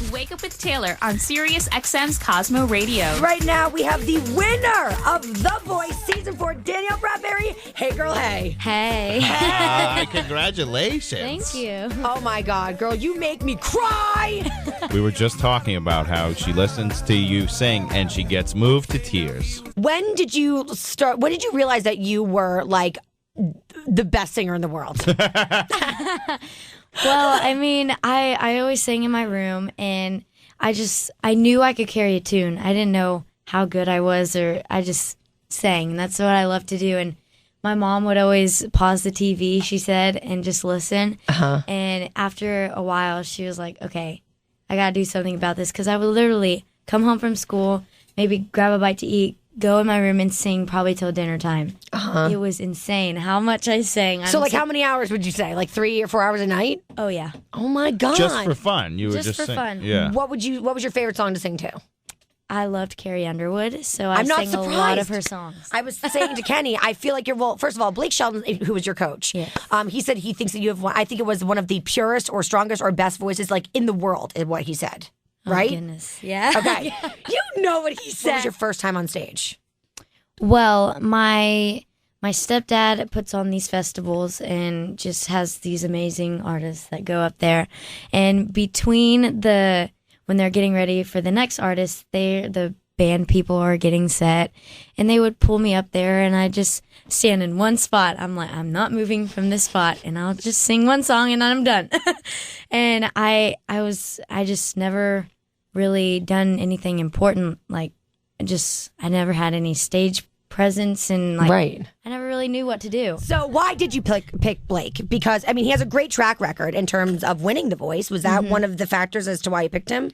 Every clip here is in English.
Wake Up with Taylor on Serius XM's Cosmo Radio. Right now, we have the winner of The Voice Season 4, Danielle Bradbery. Hey, girl, hey. Hey. Congratulations. Thank you. Oh, my God, girl, you make me cry. We were just talking about how she listens to you sing and she gets moved to tears. When did you realize that you were, like, the best singer in the world? Well, I mean, I always sang in my room, and I knew I could carry a tune. I didn't know how good I was, or I just sang, and that's what I love to do. And my mom would always pause the TV, she said, and just listen. Uh-huh. And after a while, she was like, okay, I got to do something about this, because I would literally come home from school, maybe grab a bite to eat, go in my room and sing probably till dinner time. Uh-huh. It was insane how much I sang. So, how many hours would you say? Like 3 or 4 hours a night? Oh, yeah. Oh, my God. Just for fun. You were just for sing. fun. Yeah. What was your favorite song to sing to? I loved Carrie Underwood, so I'm not sang surprised. a lot of her songs. I was saying to Kenny, I feel like first of all, Blake Shelton, who was your coach, yes. He said he thinks that you have I think it was one of the purest or strongest or best voices like in the world, is what he said. Right? Oh, goodness. Yeah. Okay. Yeah. You know what he said. What was your first time on stage? Well, my stepdad puts on these festivals and just has these amazing artists that go up there. And between when they're getting ready for the next artist, the band people are getting set, and they would pull me up there, and I just stand in one spot. I'm like, I'm not moving from this spot, and I'll just sing one song and then I'm done. And I just never really done anything important. Like, I never had any stage presence, and right. I never really knew what to do. So why did you pick Blake? Because I mean, he has a great track record in terms of winning The Voice. Was that one of the factors as to why you picked him?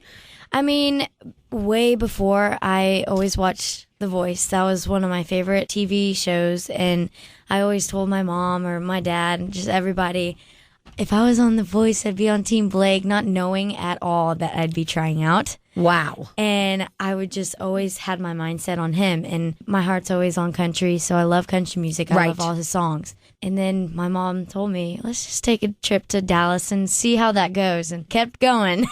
I mean, way before, I always watched The Voice. That was one of my favorite TV shows, and I always told my mom or my dad and just everybody, if I was on The Voice, I'd be on Team Blake, not knowing at all that I'd be trying out. Wow. And I would just always had my mindset on him, and my heart's always on country, so I love country music. I love all his songs. And then my mom told me, let's just take a trip to Dallas and see how that goes, and kept going.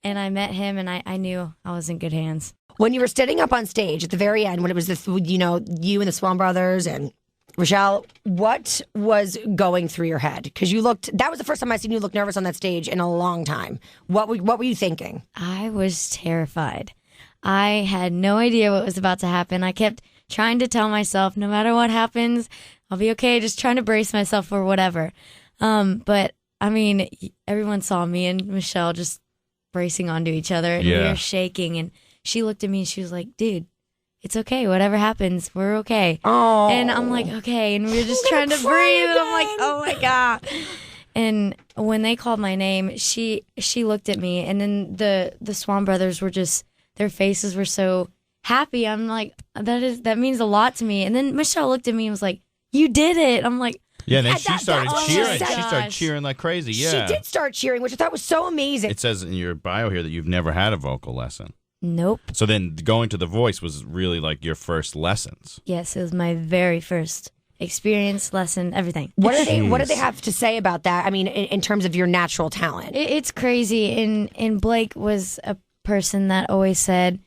And I met him, and I knew I was in good hands. When you were standing up on stage at the very end, when it was you and the Swan Brothers and Rochelle, what was going through your head? Because that was the first time I seen you look nervous on that stage in a long time. What were you thinking? I was terrified. I had no idea what was about to happen. I kept trying to tell myself, no matter what happens, I'll be okay, just trying to brace myself for whatever. But, I mean, everyone saw me and Michelle just bracing onto each other, and we were shaking, and she looked at me and she was like, dude, it's okay. Whatever happens, we're okay. Oh. And I'm like, okay. And we're just trying to breathe. And I'm like, oh my God. And when they called my name, she looked at me, and then the Swan Brothers were just, their faces were so happy. I'm like, that means a lot to me. And then Michelle looked at me and was like, you did it. I'm like, yeah, and then she started cheering. Oh she started cheering like crazy. Yeah. She did start cheering, which I thought was so amazing. It says in your bio here that you've never had a vocal lesson. nope. So then going to The Voice was really like your first lessons. Yes, it was my very first experience, lesson, everything. What do they have to say about that? I mean, in terms of your natural talent. It's crazy. And Blake was a person that always said,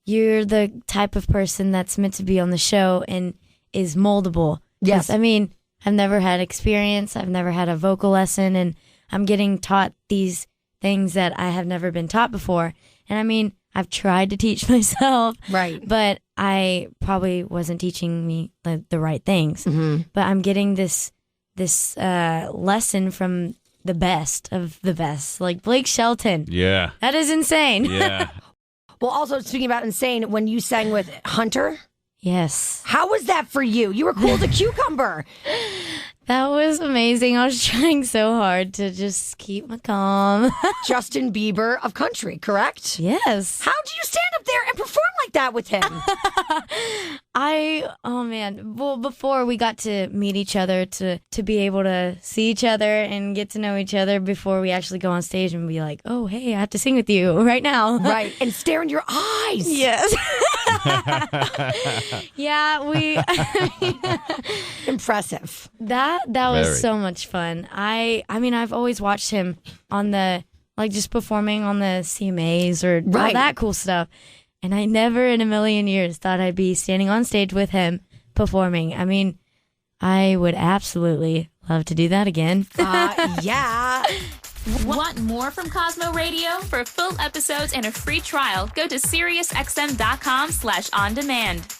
you're the type of person that's meant to be on the show and is moldable. Yes. I mean, I've never had experience. I've never had a vocal lesson, and I'm getting taught these things that I have never been taught before. And I mean, I've tried to teach myself, right? But I probably wasn't teaching me the right things. Mm-hmm. But I'm getting this lesson from the best of the best, like Blake Shelton. Yeah, that is insane. Yeah. Well, also speaking about insane, when you sang with Hunter. Yes. How was that for you? You were cool as a cucumber. That was amazing. I was trying so hard to just keep my calm. Justin Bieber of country, correct? Yes. How do you stand up there and perform like that with him? Oh man. Well, before we got to meet each other, to be able to see each other and get to know each other before we actually go on stage and be like, oh, hey, I have to sing with you right now. Right. And stare in your eyes. Yes. Yeah, Impressive. That was Very. so much fun. I mean, I've always watched him on the like just performing on the CMAs or all Right. that cool stuff. And I never in a million years thought I'd be standing on stage with him performing. I mean, I would absolutely love to do that again. Yeah. Want more from Cosmo Radio? For full episodes and a free trial, go to SiriusXM.com/on-demand.